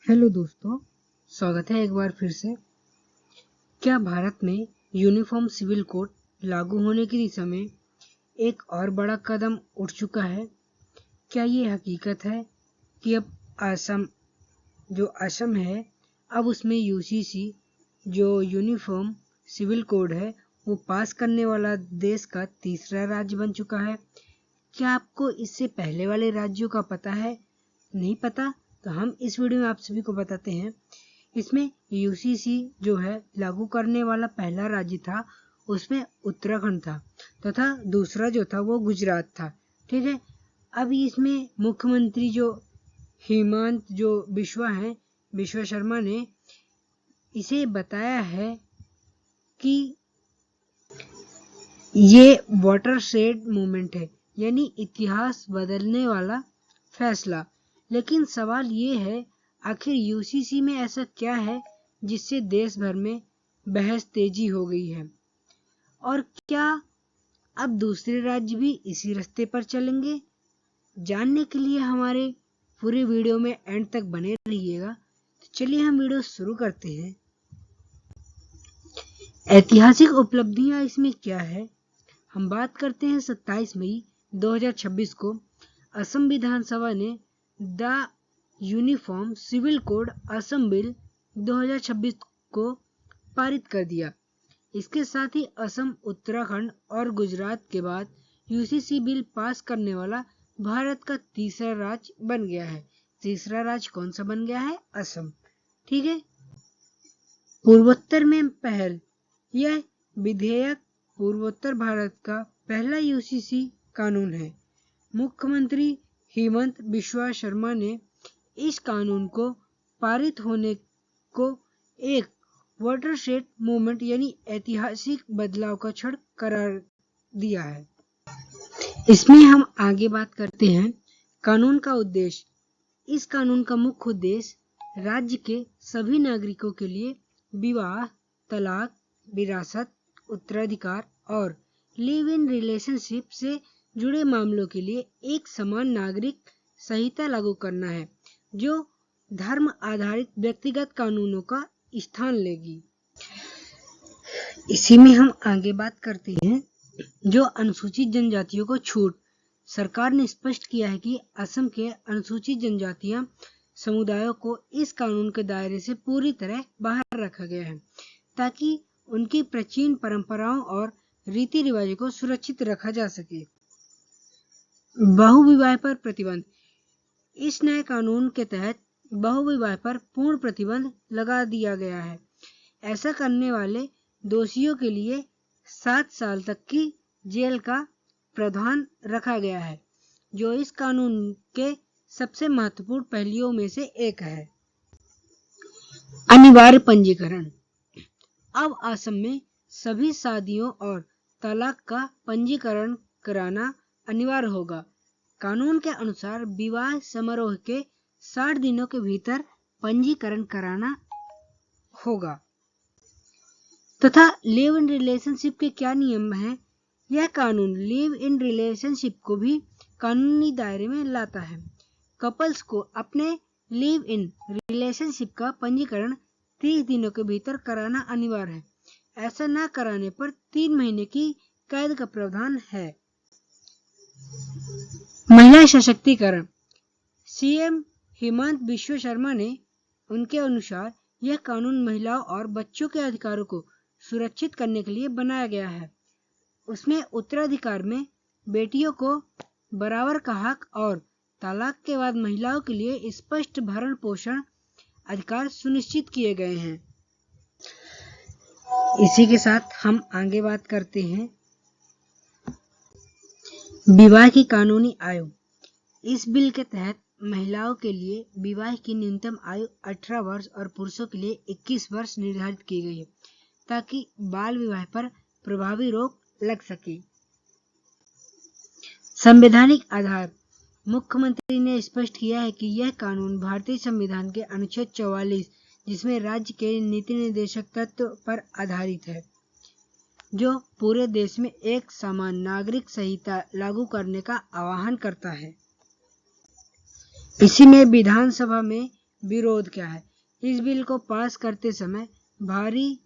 Hello दोस्तों, स्वागत है एक बार फिर से। क्या भारत में यूनिफॉर्म सिविल कोड लागू होने की दिशा में एक और बड़ा कदम उठ चुका है? क्या ये हकीकत है कि अब असम है, अब उसमें यूसीसी जो यूनिफॉर्म सिविल कोड है वो पास करने वाला देश का तीसरा राज्य बन चुका है? क्या आपको इससे पहले वाले राज्यों का पता है? नहीं पता तो हम इस वीडियो में आप सभी को बताते हैं। इसमें यूसीसी जो है लागू करने वाला पहला राज्य था, उसमें उत्तराखंड था तथा दूसरा जो था वो गुजरात था। ठीक है, अब इसमें मुख्यमंत्री जो हेमंत बिश्वा शर्मा ने इसे बताया है कि ये वाटरशेड मूवमेंट है, यानी इतिहास बदलने वाला फैसला। लेकिन सवाल ये है, आखिर यूसीसी में ऐसा क्या है जिससे देश भर में बहस तेजी हो गई है, और क्या अब दूसरे राज्य भी इसी रास्ते पर चलेंगे? जानने के लिए हमारे पूरे वीडियो में एंड तक बने रहिएगा। तो चलिए हम वीडियो शुरू करते हैं। ऐतिहासिक उपलब्धियां इसमें क्या है, हम बात करते हैं। 27 मई 2026 को असम विधानसभा ने the uniform civil code Assam bill 2026 को पारित कर दिया। इसके साथ ही असम, उत्तराखंड और गुजरात के बाद यूसीसी बिल पास करने वाला भारत का तीसरा राज्य बन गया है। तीसरा राज्य कौन सा बन गया है? असम। ठीक है, पूर्वोत्तर में पहल। यह विधेयक पूर्वोत्तर भारत का पहला यूसीसी कानून है। मुख्यमंत्री हेमंत बिश्वा शर्मा ने इस कानून को पारित होने को एक वाटरशेड मूवमेंट यानी ऐतिहासिक बदलाव का क्षण करार दिया है। इसमें हम आगे बात करते हैं कानून का उद्देश्य। इस कानून का मुख्य उद्देश्य राज्य के सभी नागरिकों के लिए विवाह, तलाक, विरासत, उत्तराधिकार और लिव इन रिलेशनशिप से जुड़े मामलों के लिए एक समान नागरिक संहिता लागू करना है, जो धर्म आधारित व्यक्तिगत कानूनों का स्थान लेगी। इसी में हम आगे बात करते हैं जो अनुसूचित जनजातियों को छूट। सरकार ने स्पष्ट किया है कि असम के अनुसूचित जनजातियां समुदायों को इस कानून के दायरे से पूरी तरह बाहर रखा गया है, ताकि उनकी प्राचीन परंपराओं और रीति रिवाजों को सुरक्षित रखा जा सके। बहुविवाह पर प्रतिबंध। इस नए कानून के तहत बहुविवाह पर पूर्ण प्रतिबंध लगा दिया गया है। ऐसा करने वाले दोषियों के लिए 7 साल तक की जेल का प्रावधान रखा गया है, जो इस कानून के सबसे महत्वपूर्ण पहलुओं में से एक है। अनिवार्य पंजीकरण। अब असम में सभी शादियों और तलाक का पंजीकरण कराना अनिवार्य होगा। कानून के अनुसार विवाह समारोह के 60 दिनों के भीतर पंजीकरण कराना होगा। तथा लिव इन रिलेशनशिप के क्या नियम हैं? यह कानून लिव इन रिलेशनशिप को भी कानूनी दायरे में लाता है। कपल्स को अपने लिव इन रिलेशनशिप का पंजीकरण 30 दिनों के भीतर कराना अनिवार्य है। ऐसा न कराने पर 3 महीने की कैद का प्रावधान है। महिला सशक्तिकरण। सीएम हेमंत बिश्वा शर्मा ने उनके अनुसार यह कानून महिलाओं और बच्चों के अधिकारों को सुरक्षित करने के लिए बनाया गया है। उसमें उत्तराधिकार में बेटियों को बराबर का हक और तलाक के बाद महिलाओं के लिए स्पष्ट भरण पोषण अधिकार सुनिश्चित किए गए हैं। इसी के साथ हम आगे बात करते हैं विवाह की कानूनी आयु। इस बिल के तहत महिलाओं के लिए विवाह की न्यूनतम आयु 18 वर्ष और पुरुषों के लिए 21 वर्ष निर्धारित की गई है, ताकि बाल विवाह पर प्रभावी रोक लग सके। संवैधानिक आधार। मुख्यमंत्री ने स्पष्ट किया है कि यह कानून भारतीय संविधान के अनुच्छेद 44, जिसमें राज्य के नीति निर्देशक तत्व पर आधारित है, जो पूरे देश में एक समान नागरिक संहिता लागू करने का आह्वान करता है। इसी में विधानसभा में विरोध क्या है। इस बिल को पास करते समय भारी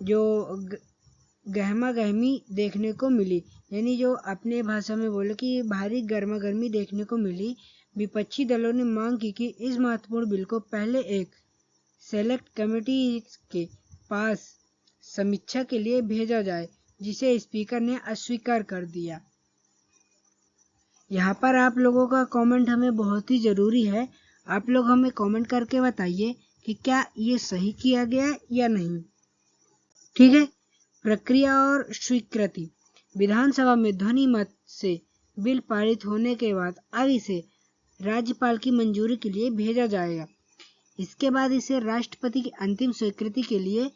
जो गहमा गहमी देखने को मिली, यानी जो अपने भाषा में बोले कि भारी गर्मा गर्मी देखने को मिली। विपक्षी दलों ने मांग की कि इस महत्वपूर्ण बिल को पहले एक सेलेक्ट कमेटी के पास समीक्षा के लिए भेजा जाए, जिसे स्पीकर ने अस्वीकार कर दिया। यहाँ पर आप लोगों का कमेंट हमें बहुत ही जरूरी है। आप लोग हमें कमेंट करके बताइए कि क्या ये सही किया गया या नहीं। ठीक है। प्रक्रिया और स्वीकृति। विधानसभा में ध्वनि मत से बिल पारित होने के बाद अब इसे राज्यपाल की मंजूरी के लिए भेजा जाएगा। इसके बाद इसे राष्ट्रपति की अंतिम स्वीकृति के लिए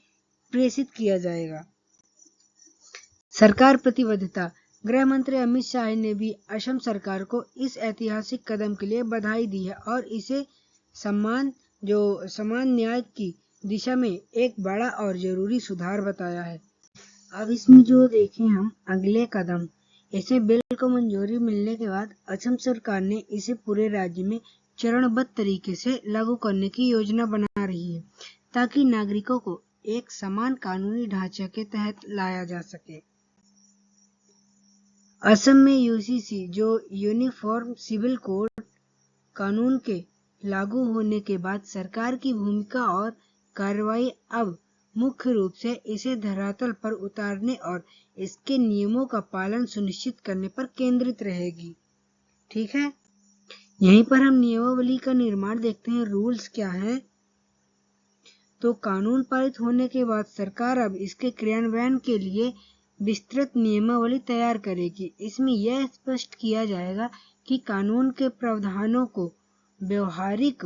प्रेषित किया जाएगा। सरकार प्रतिबद्धता। गृह मंत्री अमित शाह ने भी असम सरकार को इस ऐतिहासिक कदम के लिए बधाई दी है और इसे समान न्याय की दिशा में एक बड़ा और जरूरी सुधार बताया है। अब इसमें जो देखें हम अगले कदम, इसे बिल को मंजूरी मिलने के बाद असम सरकार ने इसे पूरे राज्य में चरणबद्ध तरीके से लागू करने की योजना बना रही है, ताकि नागरिकों को एक समान कानूनी ढांचे के तहत लाया जा सके। असम में यूसीसी जो यूनिफॉर्म सिविल कोड कानून के लागू होने के बाद सरकार की भूमिका और कार्रवाई अब मुख्य रूप से इसे धरातल पर उतारने और इसके नियमों का पालन सुनिश्चित करने पर केंद्रित रहेगी। ठीक है। यहीं पर हम नियमावली का निर्माण देखते हैं। रूल्स क्या हैं? तो कानून पारित होने के बाद सरकार अब इसके क्रियान्वयन के लिए विस्तृत नियमावली तैयार करेगी। इसमें यह स्पष्ट किया जाएगा कि कानून के प्रावधानों को व्यवहारिक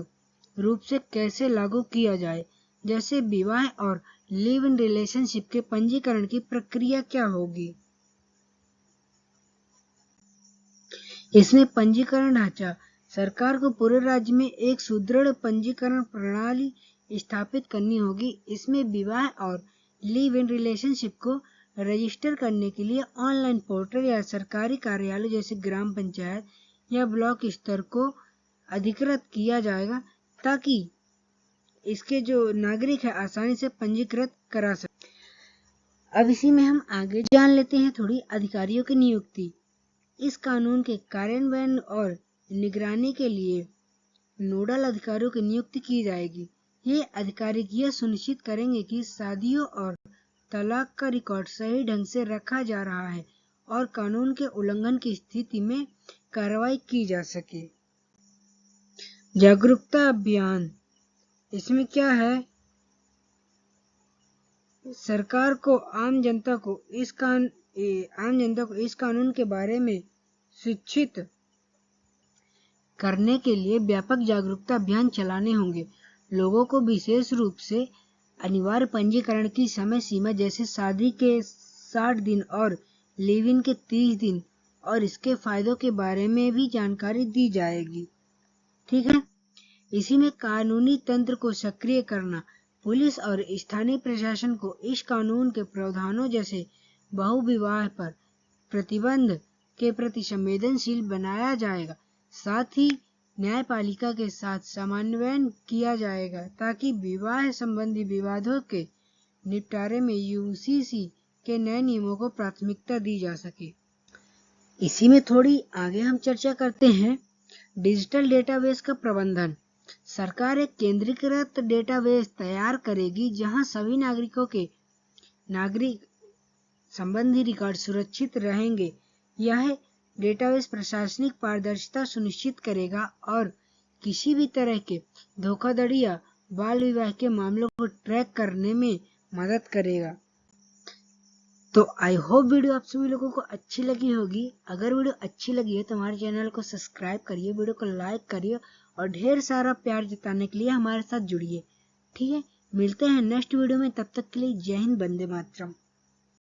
रूप से कैसे लागू किया जाए, जैसे विवाह और लिव इन रिलेशनशिप के पंजीकरण की प्रक्रिया क्या होगी। इसमें पंजीकरण ढांचा। सरकार को पूरे राज्य में एक सुदृढ़ पंजीकरण प्रणाली स्थापित करनी होगी। इसमें विवाह और लिव इन रिलेशनशिप को रजिस्टर करने के लिए ऑनलाइन पोर्टल या सरकारी कार्यालय जैसे ग्राम पंचायत या ब्लॉक स्तर को अधिकृत किया जाएगा, ताकि इसके जो नागरिक है आसानी से पंजीकृत करा सके। अब इसी में हम आगे जान लेते हैं थोड़ी अधिकारियों की नियुक्ति। इस कानून के कार्यान्वयन और निगरानी के लिए नोडल अधिकारियों की नियुक्ति की जाएगी। ये अधिकारी यह सुनिश्चित करेंगे कि शादियों और तलाक का रिकॉर्ड सही ढंग से रखा जा रहा है और कानून के उल्लंघन की स्थिति में कार्रवाई की जा सके। जागरूकता अभियान। इसमें क्या है? सरकार को आम जनता को इस कानून के बारे में शिक्षित करने के लिए व्यापक जागरूकता अभियान चलाने होंगे। लोगों को विशेष रूप से अनिवार्य पंजीकरण की समय सीमा, जैसे शादी के 60 दिन और लिव इन के 30 दिन और इसके फायदों के बारे में भी जानकारी दी जाएगी। ठीक है। इसी में कानूनी तंत्र को सक्रिय करना। पुलिस और स्थानीय प्रशासन को इस कानून के प्रावधानों जैसे बहुविवाह पर प्रतिबंध के प्रति संवेदनशील बनाया जाएगा। साथ ही न्यायपालिका के साथ समन्वय किया जाएगा, ताकि विवाह संबंधी विवादों के निपटारे में यूसीसी के नए नियमों को प्राथमिकता दी जा सके। इसी में थोड़ी आगे हम चर्चा करते हैं डिजिटल डेटाबेस का प्रबंधन। सरकार एक केंद्रीकृत डेटाबेस तैयार करेगी, जहां सभी नागरिक संबंधी रिकॉर्ड सुरक्षित रहेंगे। यह डेटाबेस प्रशासनिक पारदर्शिता सुनिश्चित करेगा और किसी भी तरह के धोखाधड़ी या बाल विवाह के मामलों को ट्रैक करने में मदद करेगा। तो आई होप वीडियो आप सभी लोगों को अच्छी लगी होगी। अगर वीडियो अच्छी लगी है तो हमारे चैनल को सब्सक्राइब करिए, वीडियो को लाइक करिए और ढेर सारा प्यार जताने के लिए हमारे साथ जुड़िए। ठीक है, मिलते हैं नेक्स्ट वीडियो में। तब तक के लिए जय हिंद, वंदे मातरम।